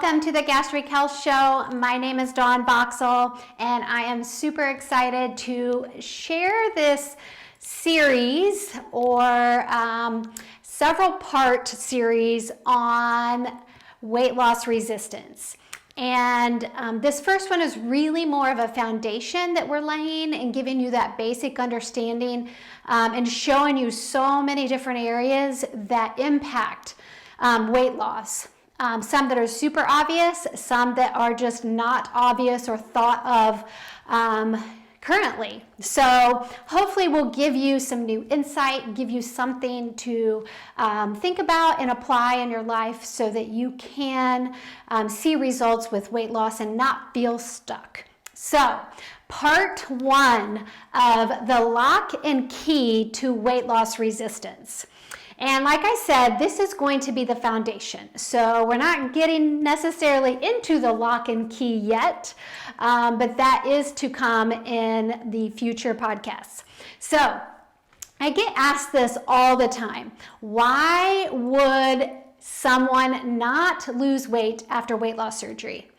Welcome to the Gastric Health Show. My name is Dawn Boxall, and I am super excited to share this series or several part series on weight loss resistance. And this first one is really more of a foundation that we're laying and giving you that basic understanding and showing you so many different areas that impact weight loss. Some that are super obvious, some that are just not obvious or thought of currently. So hopefully we'll give you some new insight, give you something to think about and apply in your life so that you can see results with weight loss and not feel stuck. So part one of the lock and key to weight loss resistance. And like I said, this is going to be the foundation. So we're not getting necessarily into the lock and key yet, but that is to come in the future podcasts. So I get asked this all the time. Why would someone not lose weight after weight loss surgery?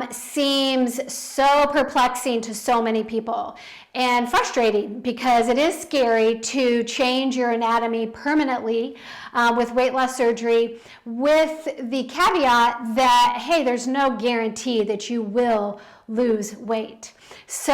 Seems so perplexing to so many people and frustrating because it is scary to change your anatomy permanently with weight loss surgery, with the caveat that, hey, there's no guarantee that you will lose weight. So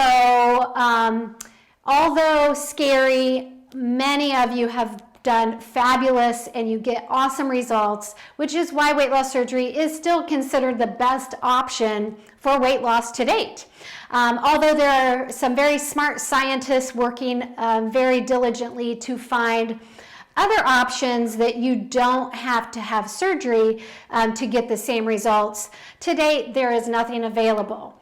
although scary, many of you have done fabulous and you get awesome results, which is why weight loss surgery is still considered the best option for weight loss to date. Although there are some very smart scientists working very diligently to find other options that you don't have to have surgery to get the same results, to date there is nothing available.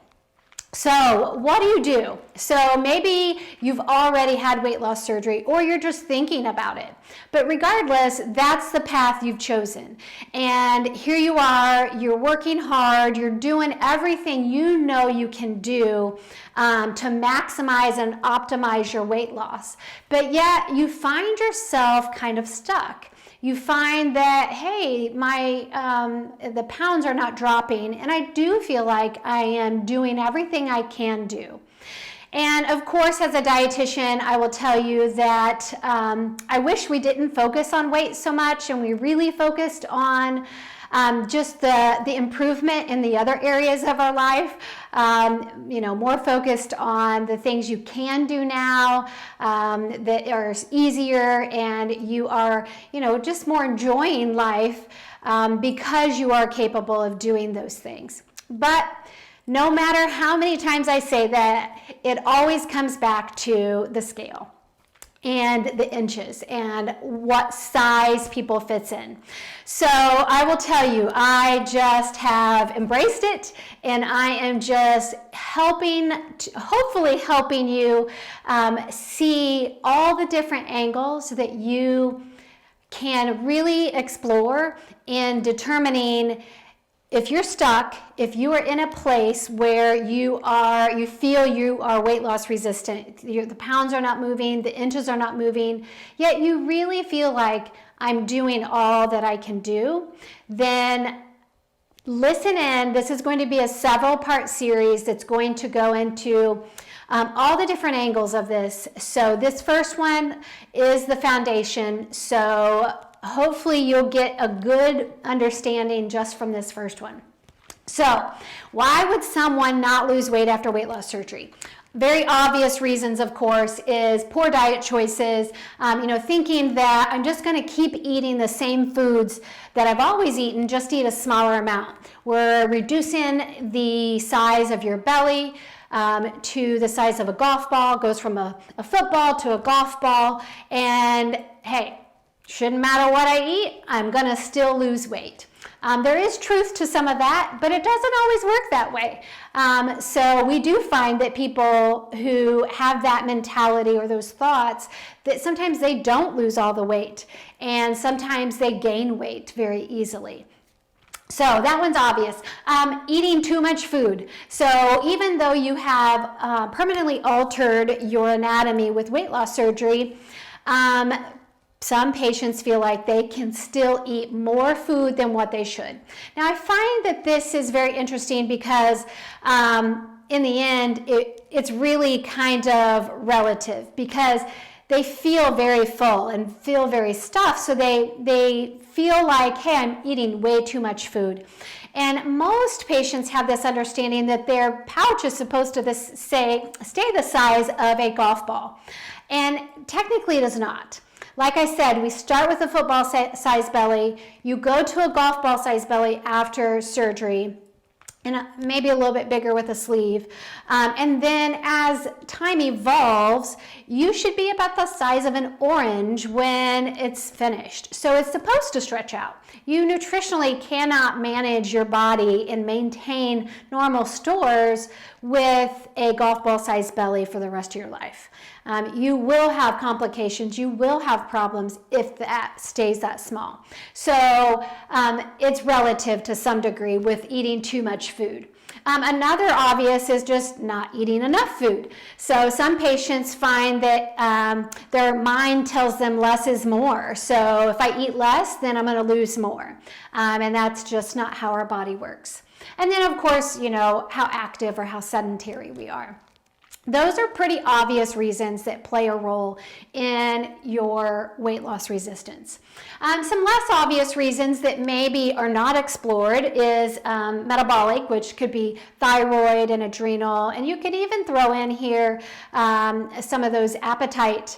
So what do you do? So maybe you've already had weight loss surgery or you're just thinking about it. But regardless, that's the path you've chosen. And here you are, you're working hard, you're doing everything you know you can do to maximize and optimize your weight loss. But yet you find yourself kind of stuck. You find that, hey, the pounds are not dropping, and I do feel like I am doing everything I can do. And of course, as a dietitian, I will tell you that I wish we didn't focus on weight so much, and we really focused on just the improvement in the other areas of our life, more focused on the things you can do now that are easier, and you are, just more enjoying life because you are capable of doing those things. But no matter how many times I say that, it always comes back to the scale and the inches and what size people fits in. So I will tell you, I just have embraced it, and I am just hopefully helping you see all the different angles that you can really explore in determining if you're stuck, if you are in a place where you feel you are weight loss resistant, the pounds are not moving, the inches are not moving, yet you really feel like I'm doing all that I can do, then listen in. This is going to be a several part series that's going to go into all the different angles of this. So this first one is the foundation. So hopefully you'll get a good understanding just from this first one. So why would someone not lose weight after weight loss surgery? Very obvious reasons, of course, is poor diet choices, thinking that I'm just going to keep eating the same foods that I've always eaten, just eat a smaller amount. We're reducing the size of your belly to the size of a golf ball, goes from a football to a golf ball, and hey, shouldn't matter what I eat, I'm gonna still lose weight. There is truth to some of that, but it doesn't always work that way. So we do find that people who have that mentality or those thoughts, that sometimes they don't lose all the weight, and sometimes they gain weight very easily. So that one's obvious. Eating too much food. So even though you have permanently altered your anatomy with weight loss surgery, some patients feel like they can still eat more food than what they should. Now, I find that this is very interesting because in the end, it's really kind of relative, because they feel very full and feel very stuffed, so they feel like, hey, I'm eating way too much food. And most patients have this understanding that their pouch is supposed to stay the size of a golf ball. And technically it is not. Like I said, we start with a football size belly. You go to a golf ball size belly after surgery, and maybe a little bit bigger with a sleeve. And then as time evolves, you should be about the size of an orange when it's finished. So it's supposed to stretch out. You nutritionally cannot manage your body and maintain normal stores with a golf ball size belly for the rest of your life. You will have complications, you will have problems if that stays that small. So it's relative to some degree with eating too much food. Another obvious is just not eating enough food. So some patients find that their mind tells them less is more. So if I eat less, then I'm going to lose more. And that's just not how our body works. And then, of course, how active or how sedentary we are. Those are pretty obvious reasons that play a role in your weight loss resistance. Some less obvious reasons that maybe are not explored is metabolic, which could be thyroid and adrenal, and you could even throw in here some of those appetite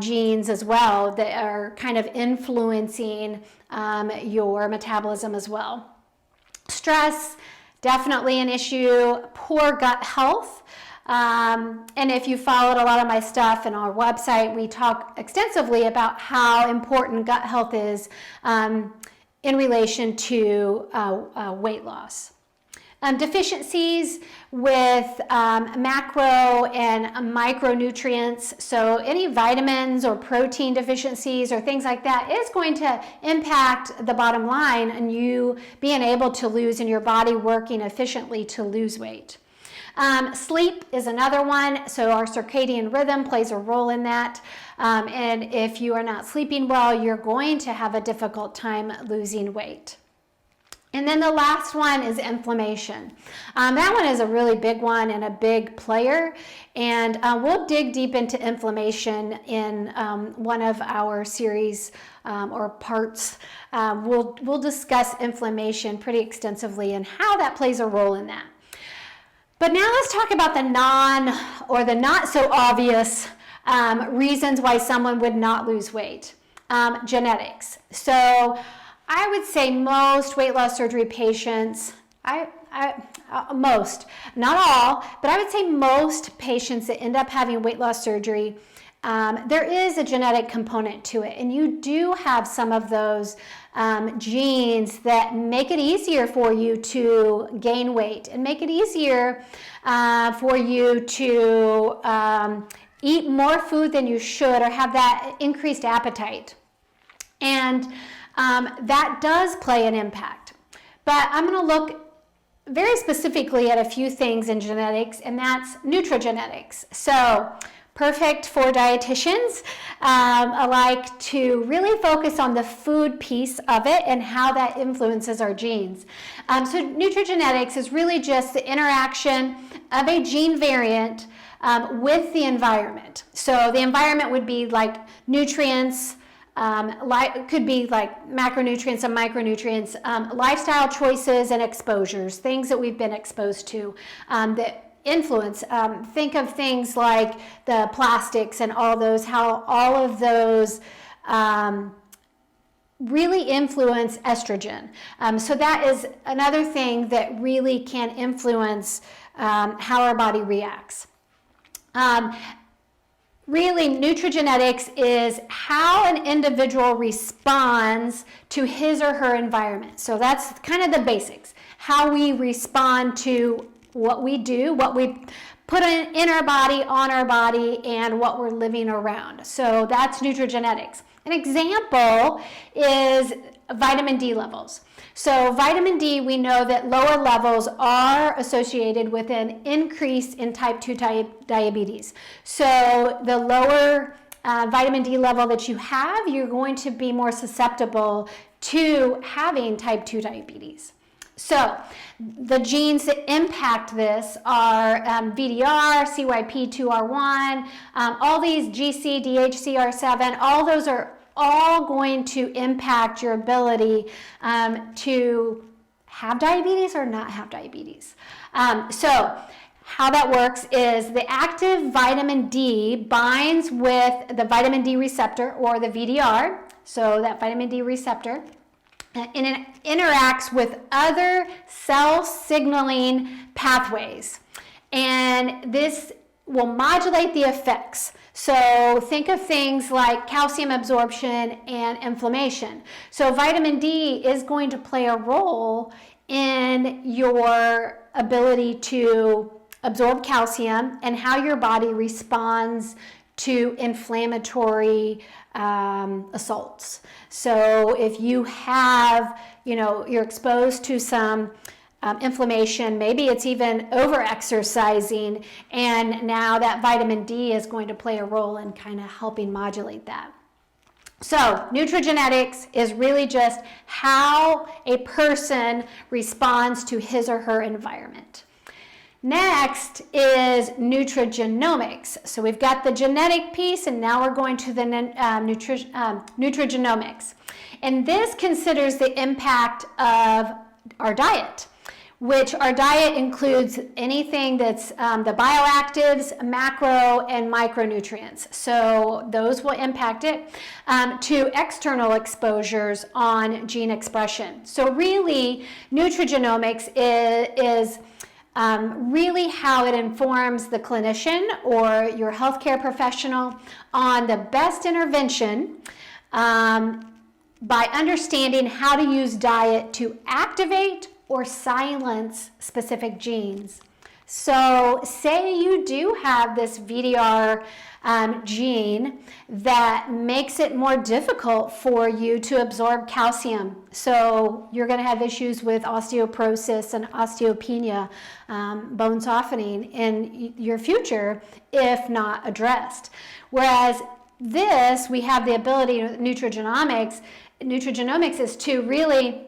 genes as well that are kind of influencing your metabolism as well. Stress, definitely an issue. Poor gut health. And if you followed a lot of my stuff in our website, we talk extensively about how important gut health is in relation to weight loss. Deficiencies with macro and micronutrients, so any vitamins or protein deficiencies or things like that is going to impact the bottom line and you being able to lose and your body working efficiently to lose weight. Sleep is another one, so our circadian rhythm plays a role in that, and if you are not sleeping well, you're going to have a difficult time losing weight. And then the last one is inflammation. That one is a really big one and a big player, and we'll dig deep into inflammation in one of our series or parts. We'll discuss inflammation pretty extensively and how that plays a role in that. But now let's talk about the not so obvious reasons why someone would not lose weight. Genetics. So I would say most weight loss surgery patients, most, not all, but I would say most patients that end up having weight loss surgery, there is a genetic component to it, and you do have some of those genes that make it easier for you to gain weight and make it easier for you to eat more food than you should or have that increased appetite. And that does play an impact. But I'm going to look very specifically at a few things in genetics, and that's nutrigenetics. So perfect for dietitians. I like to really focus on the food piece of it and how that influences our genes. So nutrigenetics is really just the interaction of a gene variant with the environment. So the environment would be like nutrients, could be like macronutrients and micronutrients, lifestyle choices and exposures, things that we've been exposed to that influence. Think of things like the plastics and all those, how all of those really influence estrogen. So that is another thing that really can influence how our body reacts. Really, nutrigenetics is how an individual responds to his or her environment. So that's kind of the basics, how we respond to what we do, what we put in our body, on our body, and what we're living around. So that's nutrigenetics. An example is vitamin D levels. So vitamin D, we know that lower levels are associated with an increase in type 2 diabetes. So the lower vitamin D level that you have, you're going to be more susceptible to having type 2 diabetes. So the genes that impact this are VDR, CYP2R1, all these GC, DHCR7, all those are all going to impact your ability to have diabetes or not have diabetes. So how that works is the active vitamin D binds with the vitamin D receptor, or the VDR, so that vitamin D receptor, and it interacts with other cell signaling pathways. And this will modulate the effects. So think of things like calcium absorption and inflammation. So vitamin D is going to play a role in your ability to absorb calcium and how your body responds to inflammatory assaults. So if you have, you're exposed to some inflammation, maybe it's even over-exercising, and now that vitamin D is going to play a role in kind of helping modulate that. So nutrigenetics is really just how a person responds to his or her environment. Next is nutrigenomics. So we've got the genetic piece, and now we're going to the nutrigenomics. And this considers the impact of our diet, which our diet includes anything that's the bioactives, macro, and micronutrients. So those will impact it, to external exposures on gene expression. So really, nutrigenomics is really how it informs the clinician or your healthcare professional on the best intervention by understanding how to use diet to activate or silence specific genes. So say you do have this VDR gene that makes it more difficult for you to absorb calcium. So you're going to have issues with osteoporosis and osteopenia, bone softening in your future if not addressed. Whereas this, we have the ability, nutrigenomics is to really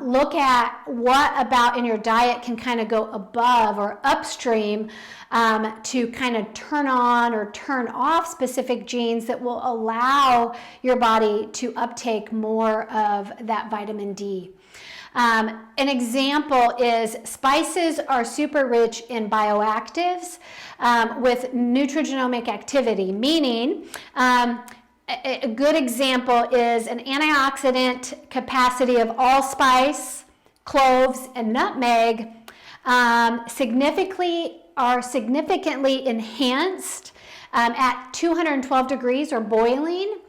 look at what about in your diet can kind of go above or upstream to kind of turn on or turn off specific genes that will allow your body to uptake more of that vitamin D. An example is spices are super rich in bioactives with nutrigenomic activity, meaning a good example is an antioxidant capacity of allspice, cloves, and nutmeg significantly enhanced at 212 degrees or boiling,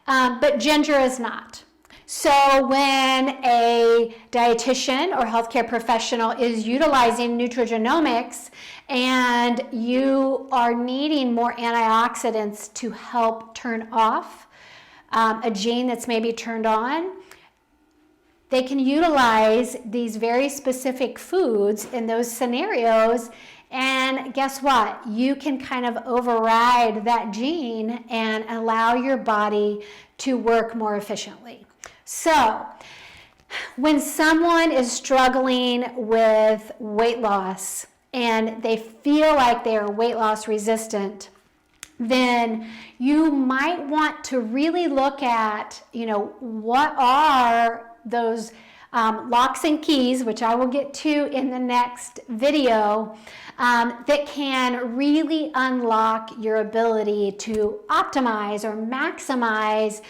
but ginger is not. So when a dietitian or healthcare professional is utilizing nutrigenomics and you are needing more antioxidants to help turn off a gene that's maybe turned on, they can utilize these very specific foods in those scenarios, and guess what? You can kind of override that gene and allow your body to work more efficiently. So when someone is struggling with weight loss and they feel like they are weight loss resistant, then you might want to really look at, what are those locks and keys, which I will get to in the next video, that can really unlock your ability to optimize or maximize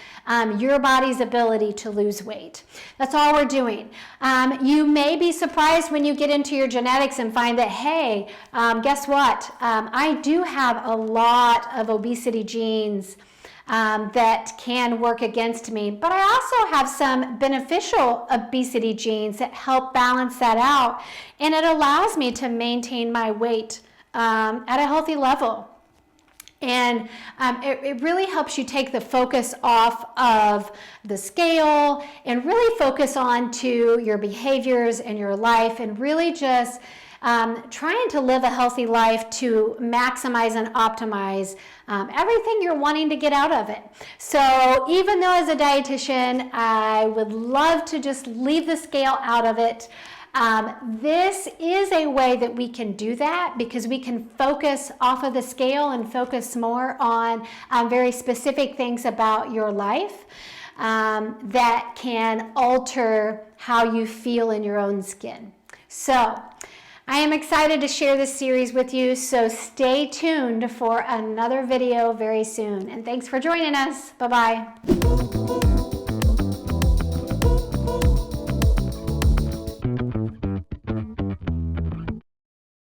your body's ability to lose weight. That's all we're doing. You may be surprised when you get into your genetics and find that, hey, guess what? I do have a lot of obesity genes that can work against me, but I also have some beneficial obesity genes that help balance that out, and it allows me to maintain my weight at a healthy level. And it really helps you take the focus off of the scale and really focus on to your behaviors and your life, and really just trying to live a healthy life to maximize and optimize everything you're wanting to get out of it. So even though as a dietitian, I would love to just leave the scale out of it, this is a way that we can do that because we can focus off of the scale and focus more on very specific things about your life that can alter how you feel in your own skin. So I am excited to share this series with you, so stay tuned for another video very soon. And thanks for joining us. Bye-bye.